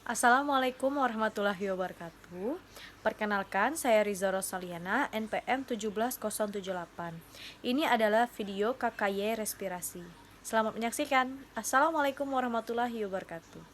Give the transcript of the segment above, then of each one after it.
Assalamualaikum warahmatullahi wabarakatuh. Perkenalkan, saya Riza Rosaliana, NPM 17078. Ini adalah video KKY respirasi. Selamat menyaksikan. Assalamualaikum warahmatullahi wabarakatuh.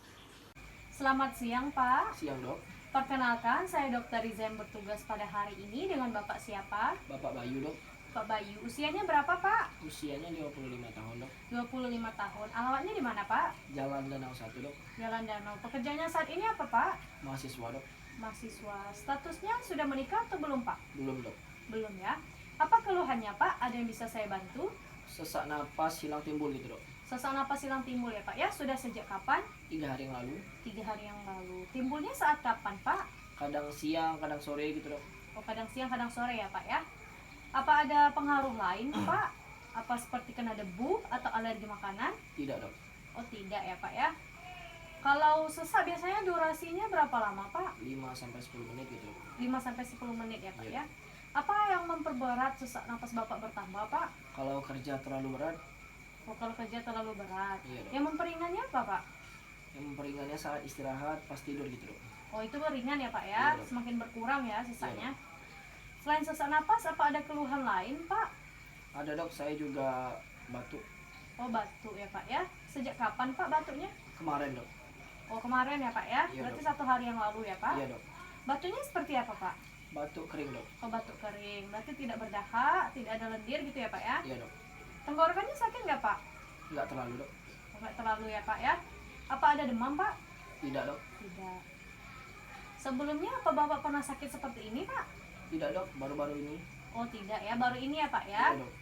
Selamat siang, Pak. Siang, Dok. Perkenalkan, saya Dr. Riza yang bertugas pada hari ini dengan Bapak siapa? Bapak Bayu, Dok. Pak Bayu. Usianya berapa, Pak? Usianya 25 tahun, Dok. 25 tahun. Alamatnya di mana, Pak? Jalan Danau 1, Dok. Jalan Danau. Pekerjaannya saat ini apa, Pak? Mahasiswa, Dok. Mahasiswa. Statusnya sudah menikah atau belum, Pak? Belum, Dok. Belum ya. Apa keluhannya, Pak? Ada yang bisa saya bantu? Sesak napas hilang timbul gitu, Dok. Sesak napas hilang timbul ya, Pak ya. Sudah sejak kapan? 3 hari yang lalu. 3 hari yang lalu. Timbulnya saat kapan, Pak? Kadang siang, kadang sore gitu, Dok. Oh, kadang siang, kadang sore ya, Pak ya. Apa ada pengaruh lain, Pak? Apa seperti kena debu atau alergi makanan? Tidak, Dok. Oh, tidak ya, Pak ya. Kalau sesak biasanya durasinya berapa lama, Pak? 5 sampai 10 menit gitu, Dok. 5 sampai 10 menit ya, Pak Iya. ya. Apa yang memperberat sesak napas Bapak bertambah, Pak? Kalau kerja terlalu berat, Oh, kalau kerja terlalu berat. Iya, Dok. Yang memperingannya apa, Pak? yang memperingannya saat istirahat pas tidur gitu, Dok. Oh, itu ringan ya, Pak Iya, ya. Dok. Semakin berkurang ya sisanya. Iya, Selain sesak napas, apa ada keluhan lain, Pak? Ada, Dok. Saya juga batuk Oh, batuk ya, Pak ya. Sejak kapan, Pak, batuknya? kemarin, Dok. Oh, kemarin ya, Pak ya. Iya, Berarti Dok. 1 hari yang lalu ya, Pak. Iya, Dok. Batuknya seperti apa, Pak? Batuk kering, Dok. Oh, batuk kering. Berarti tidak berdahak, tidak ada lendir gitu ya, Pak ya. Iya, Dok. Tenggorokannya sakit nggak, Pak? Nggak terlalu, Dok. Oh, nggak terlalu ya, Pak ya. Apa ada demam, Pak? Tidak, Dok. Tidak. Sebelumnya apa Bapak pernah sakit seperti ini, Pak? Tidak, Dok. Baru-baru ini. Oh, tidak ya. Baru ini ya, Pak ya. Iya, Dok.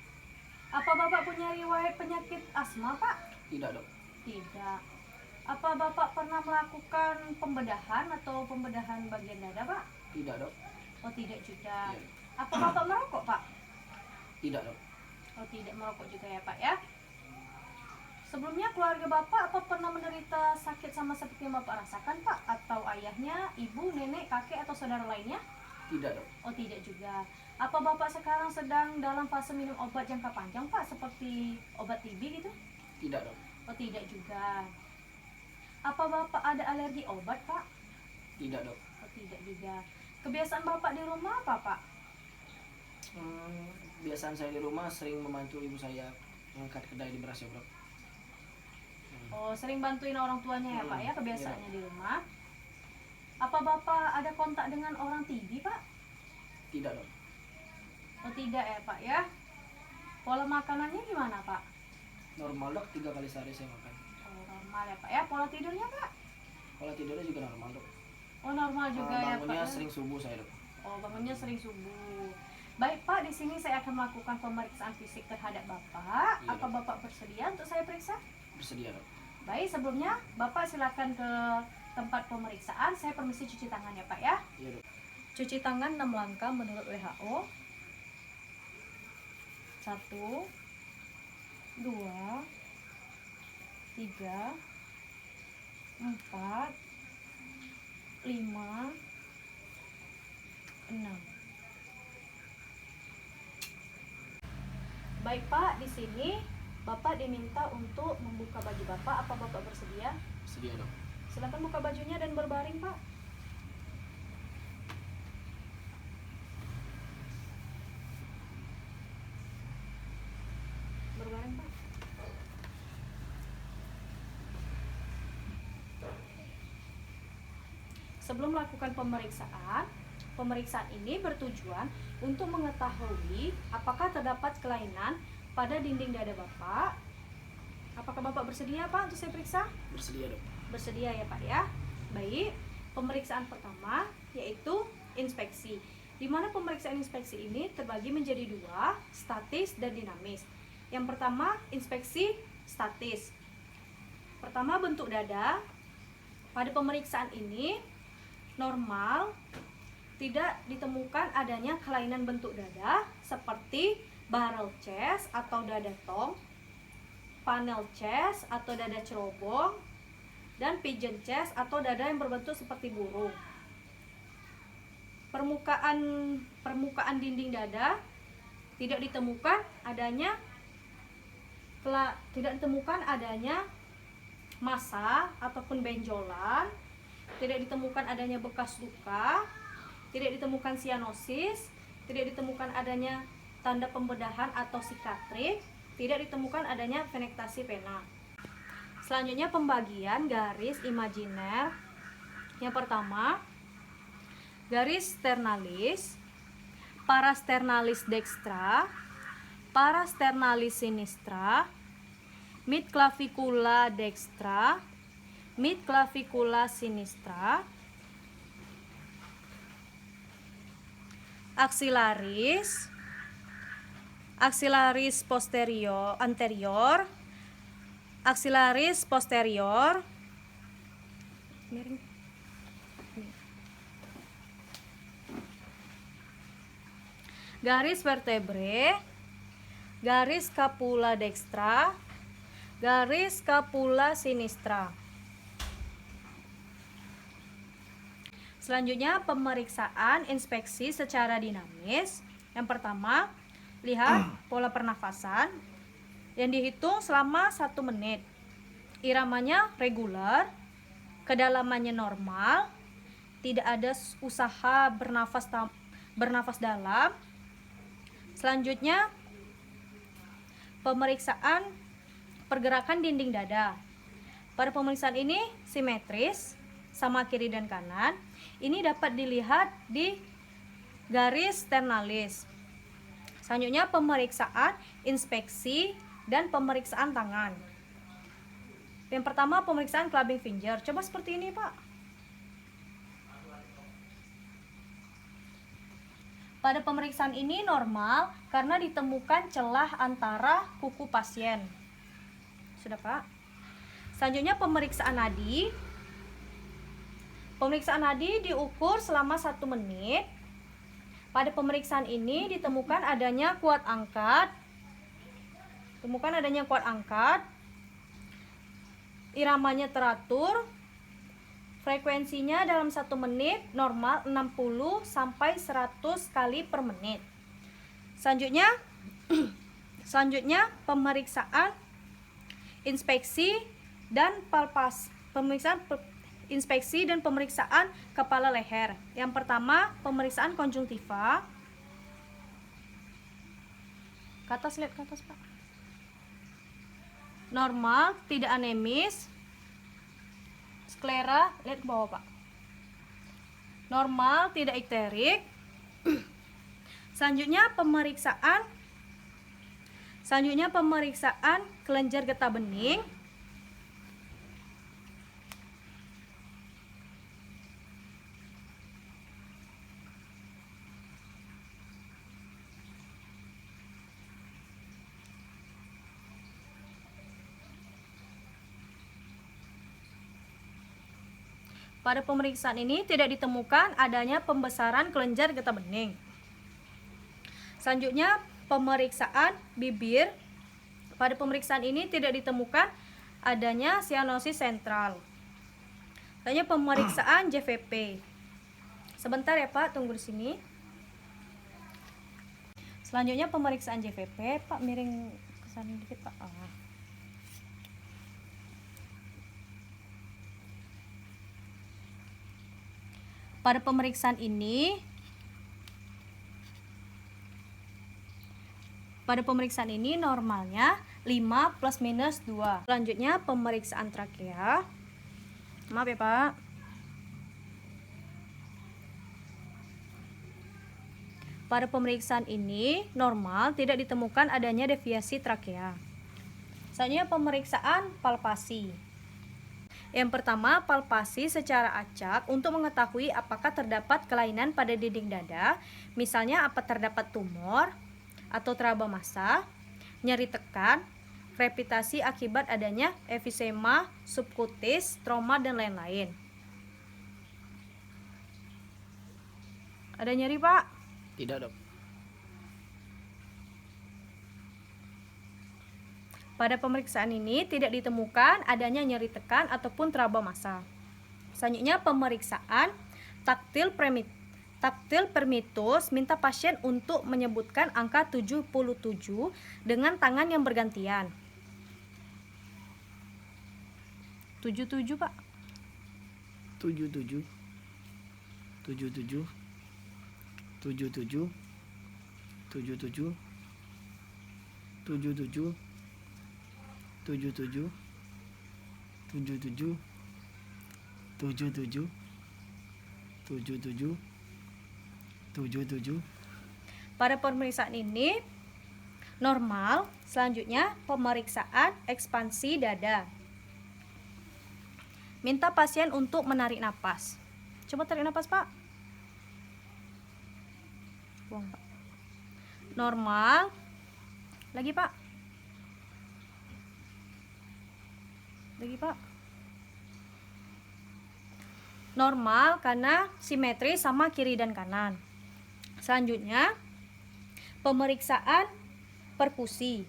Apa Bapak punya riwayat penyakit asma, Pak? Tidak, Dok. Tidak. Apa Bapak pernah melakukan pembedahan atau pembedahan bagian dada, Pak? Tidak, Dok. Oh, tidak juga. Iya. Apa Bapak merokok, Pak? Tidak, Dok. Oh, tidak merokok juga ya, Pak ya. Sebelumnya keluarga Bapak apa pernah menderita sakit sama seperti yang Bapak rasakan, Pak? Atau ayahnya, ibu, nenek, kakek, atau saudara lainnya? Tidak, Dok. Oh, tidak juga. Apa Bapak sekarang sedang dalam fase minum obat jangka panjang, Pak? Seperti obat TB gitu? Tidak, Dok. Oh, tidak juga. Apa Bapak ada alergi obat, Pak? Tidak, Dok. Oh, tidak juga. Kebiasaan Bapak di rumah apa, Pak? Kebiasaan saya di rumah sering membantu ibu saya mengangkat kedai di beras ya, Bro. Oh, sering bantuin orang tuanya ya, Pak ya, Iya. kebiasaannya di rumah. Apa Bapak ada kontak dengan orang TB, Pak? Tidak, Dok. Oh, tidak ya, Pak ya. Pola makanannya gimana, Pak? Normal, Dok. 3 kali sehari saya makan. Oh, normal ya, Pak ya. Pola tidurnya, Pak? Pola tidurnya juga normal, Dok. Oh, normal juga ya, Pak Bangunnya ya. sering subuh saya, Dok. Oh, bangunnya sering subuh. Baik, Pak, di sini saya akan melakukan pemeriksaan fisik terhadap Bapak. Iya, Apa Dok. Bapak bersedia untuk saya periksa? Bersedia, Dok. Baik, sebelumnya Bapak silakan ke tempat pemeriksaan. Saya permisi cuci tangan ya, Pak ya. Iya, Dok. Cuci tangan 6 langkah menurut WHO. 1, 2, 3, 4, 5, 6. Baik, Pak, di sini Bapak diminta untuk membuka baju Bapak. Apa Bapak bersedia? Bersedia, Dok. Silakan buka bajunya dan berbaring, Pak. Berbaring, Pak. Sebelum melakukan pemeriksaan ini bertujuan untuk mengetahui apakah terdapat kelainan pada dinding dada Bapak. Apakah Bapak bersedia, Pak, untuk saya periksa? Bersedia, Dok. Bersedia ya, Pak ya. Baik, pemeriksaan pertama yaitu inspeksi. Di mana pemeriksaan inspeksi ini terbagi menjadi 2, statis dan dinamis. Yang pertama, inspeksi statis. Pertama, bentuk dada. Pada pemeriksaan ini normal, tidak ditemukan adanya kelainan bentuk dada seperti barrel chest atau dada tong, funnel chest atau dada cerobong, dan pigeon chest atau dada yang berbentuk seperti burung. Permukaan dinding dada tidak ditemukan adanya massa ataupun benjolan tidak ditemukan adanya bekas luka, tidak ditemukan sianosis, tidak ditemukan adanya tanda pembedahan atau sikatrik, tidak ditemukan adanya venektasi vena. Selanjutnya pembagian garis imajiner. Yang pertama, garis sternalis, parasternalis dextra, parasternalis sinistra, mid clavicula dextra, mid clavicula sinistra, axillaris, axillaris posterior anterior, axillaris posterior, miring, garis vertebrae, garis scapula dextra, garis scapula sinistra. Selanjutnya pemeriksaan inspeksi secara dinamis. Yang pertama, lihat pola pernafasan yang dihitung selama 1 menit. Iramanya reguler, kedalamannya normal, tidak ada usaha bernafas dalam. Selanjutnya pemeriksaan pergerakan dinding dada. Pada pemeriksaan ini simetris, sama kiri dan kanan. Ini dapat dilihat di garis sternalis. Selanjutnya pemeriksaan inspeksi dan pemeriksaan tangan. Yang pertama pemeriksaan clubbing finger. Coba seperti ini, Pak. Pada pemeriksaan ini normal karena ditemukan celah antara kuku pasien. Sudah, Pak? Selanjutnya pemeriksaan nadi. Pemeriksaan nadi diukur selama 1 menit. Pada pemeriksaan ini ditemukan adanya kuat angkat. Iramanya teratur. Frekuensinya dalam 1 menit normal 60 sampai 100 kali per menit. Selanjutnya pemeriksaan inspeksi dan pemeriksaan kepala leher. Yang pertama pemeriksaan konjungtiva. Ke atas, lihat ke atas, Pak. Normal, tidak anemis. Sklera, lihat ke bawah, Pak. Normal, tidak ikterik. Selanjutnya pemeriksaan kelenjar getah bening. Pada pemeriksaan ini tidak ditemukan adanya pembesaran kelenjar getah bening. Selanjutnya pemeriksaan bibir. Pada pemeriksaan ini tidak ditemukan adanya sianosis sentral. Selanjutnya pemeriksaan JVP. Sebentar ya, Pak, tunggu di sini. Selanjutnya pemeriksaan JVP, Pak, miring ke sana dikit, Pak. Pada pemeriksaan ini normalnya 5 plus minus 2. Selanjutnya pemeriksaan trakea. Maaf ya, Pak. Pada pemeriksaan ini normal, tidak ditemukan adanya deviasi trakea. Selanjutnya pemeriksaan palpasi. Yang pertama, palpasi secara acak untuk mengetahui apakah terdapat kelainan pada dinding dada, misalnya apa terdapat tumor atau teraba massa, nyeri tekan, krepitasi akibat adanya emfisema subkutis, trauma, dan lain-lain. Ada nyeri, Pak? Tidak, Dok. Pada pemeriksaan ini tidak ditemukan adanya nyeri tekan ataupun teraba massa. Selanjutnya pemeriksaan taktil permitus, minta pasien untuk menyebutkan angka 77 dengan tangan yang bergantian. 77, Pak. 77 77 77 77 77 77 77 77 77 77. Pada pemeriksaan ini normal. Selanjutnya pemeriksaan ekspansi dada. Minta pasien untuk menarik napas. Coba tarik napas, Pak. Buang, Pak. Normal. Lagi, Pak. Lagi, Pak. Normal karena simetri sama kiri dan kanan. Selanjutnya pemeriksaan perkusi.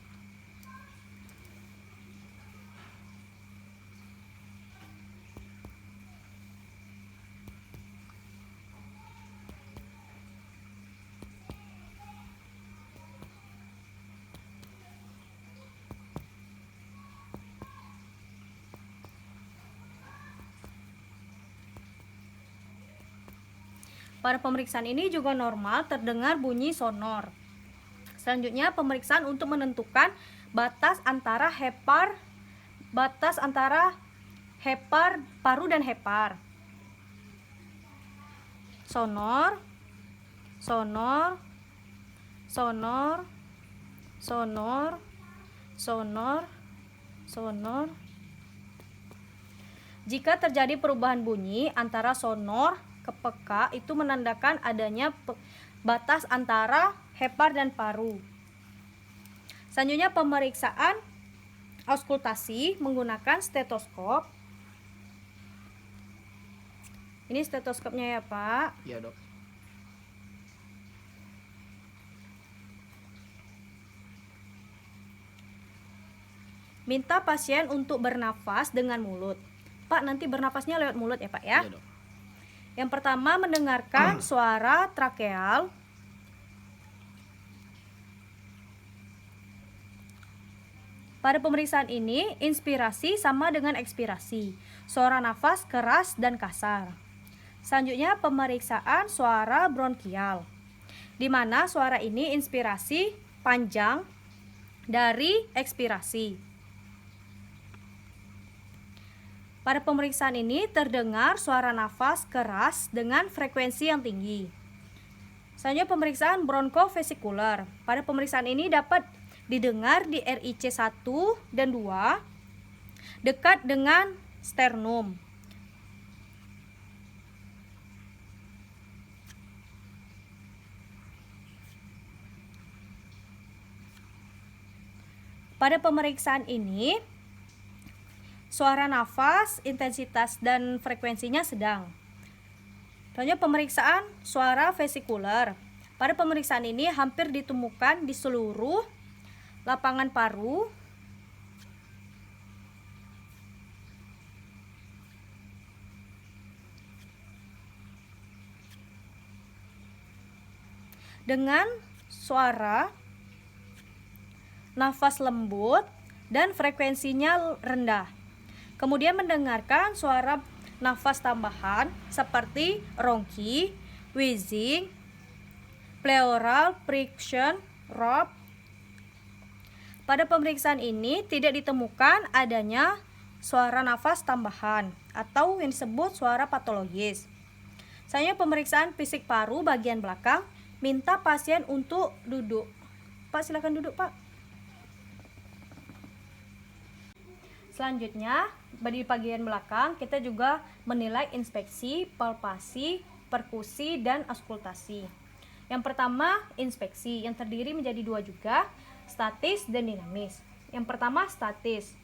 Pada pemeriksaan ini juga normal terdengar bunyi sonor. Selanjutnya pemeriksaan untuk menentukan batas antara hepar paru dan hepar. Sonor, sonor, sonor, sonor, sonor, sonor. Jika terjadi perubahan bunyi antara sonor ke peka, itu menandakan adanya batas antara hepar dan paru. Selanjutnya pemeriksaan auskultasi menggunakan stetoskop. Ini stetoskopnya ya, Pak. Ya, Dok. Minta pasien untuk bernafas dengan mulut. Pak, nanti bernafasnya lewat mulut ya, Pak ya. Ya, Dok. Yang pertama mendengarkan suara trakeal. Pada pemeriksaan ini, inspirasi sama dengan ekspirasi. Suara nafas keras dan kasar. Selanjutnya pemeriksaan suara bronkial, di mana suara ini inspirasi panjang dari ekspirasi. Pada pemeriksaan ini terdengar suara nafas keras dengan frekuensi yang tinggi. Selanjutnya pemeriksaan bronkofesikular. Pada pemeriksaan ini dapat didengar di RIC 1 dan 2 dekat dengan sternum. Pada pemeriksaan ini suara nafas, intensitas dan frekuensinya sedang. Selanjutnya pemeriksaan suara vesikular. Pada pemeriksaan ini hampir ditemukan di seluruh lapangan paru dengan suara nafas lembut dan frekuensinya rendah. Kemudian mendengarkan suara nafas tambahan seperti rongki, wheezing, pleural friction, rop. Pada pemeriksaan ini tidak ditemukan adanya suara nafas tambahan atau yang disebut suara patologis. Selanjutnya pemeriksaan fisik paru bagian belakang, minta pasien untuk duduk. Pak, silakan duduk, Pak. Selanjutnya, di bagian belakang kita juga menilai inspeksi, palpasi, perkusi, dan auskultasi. Yang pertama, inspeksi yang terdiri menjadi dua juga, statis dan dinamis. Yang pertama, statis.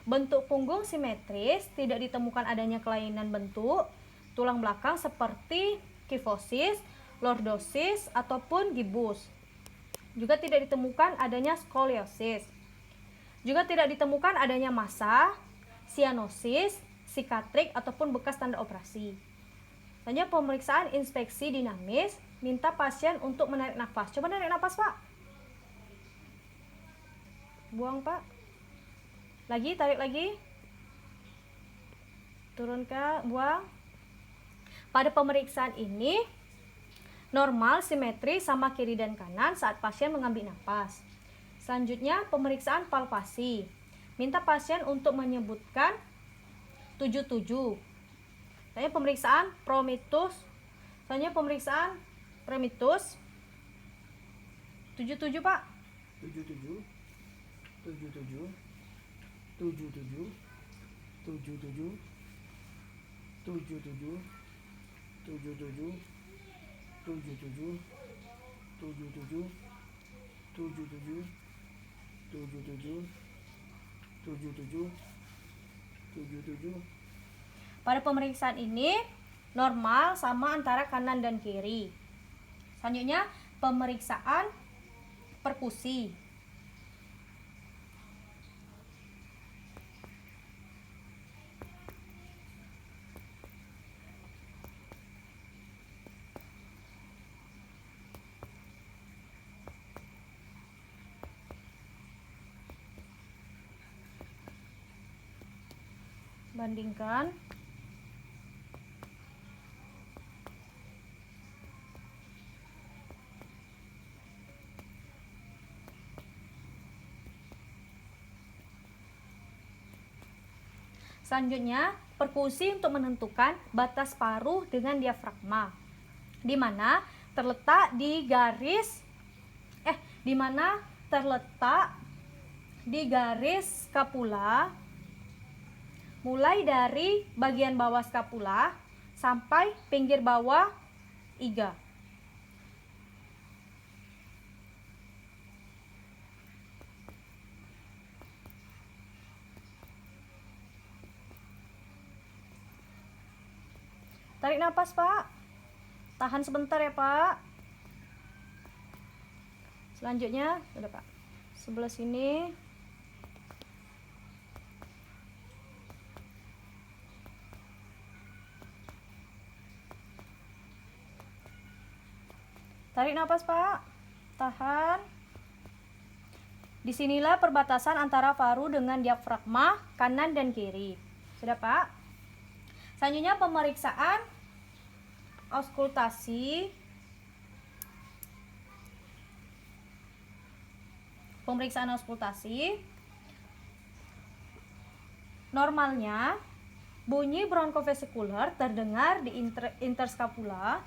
Bentuk punggung simetris, tidak ditemukan adanya kelainan bentuk tulang belakang seperti kifosis, lordosis, ataupun gibus. Juga tidak ditemukan adanya skoliosis. Juga tidak ditemukan adanya massa, sianosis, sikatrik, ataupun bekas tanda operasi. Selanjutnya pemeriksaan inspeksi dinamis, minta pasien untuk menarik nafas. Coba narik nafas, Pak. Buang, Pak. Lagi, tarik lagi. Turun ke, buang. Pada pemeriksaan ini normal, simetri, sama kiri dan kanan saat pasien mengambil napas. Selanjutnya pemeriksaan palpasi. Minta pasien untuk menyebutkan 77. Selanjutnya pemeriksaan promitus. Selanjutnya pemeriksaan promitus. 77 Pak. 77 77 77 77 77 77 77 77 77 77 77 77. Pada pemeriksaan ini normal, sama antara kanan dan kiri. Selanjutnya pemeriksaan perkusi. Bandingkan. Selanjutnya, perkusi untuk menentukan batas paruh dengan diafragma, di mana terletak di garis skapula, mulai dari bagian bawah skapula sampai pinggir bawah iga. Tarik nafas, Pak. Tahan sebentar ya, Pak. Selanjutnya, udah Pak. Sebelah sini. Tarik nafas, Pak. Tahan. Disinilah perbatasan antara paru dengan diafragma kanan dan kiri. Sudah, Pak? Selanjutnya pemeriksaan auskultasi. Pemeriksaan auskultasi. Normalnya bunyi bronkofesikular terdengar di interskapula.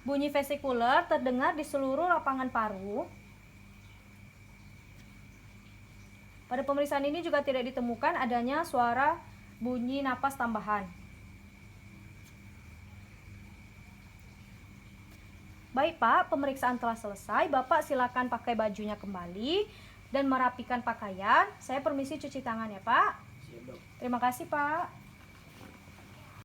Bunyi vesikular terdengar di seluruh lapangan paru. Pada pemeriksaan ini juga tidak ditemukan adanya suara bunyi napas tambahan. Baik Pak, pemeriksaan telah selesai. Bapak silakan pakai bajunya kembali dan merapikan pakaian. Saya permisi cuci tangan ya Pak. Siap, Dok. Terima kasih Pak.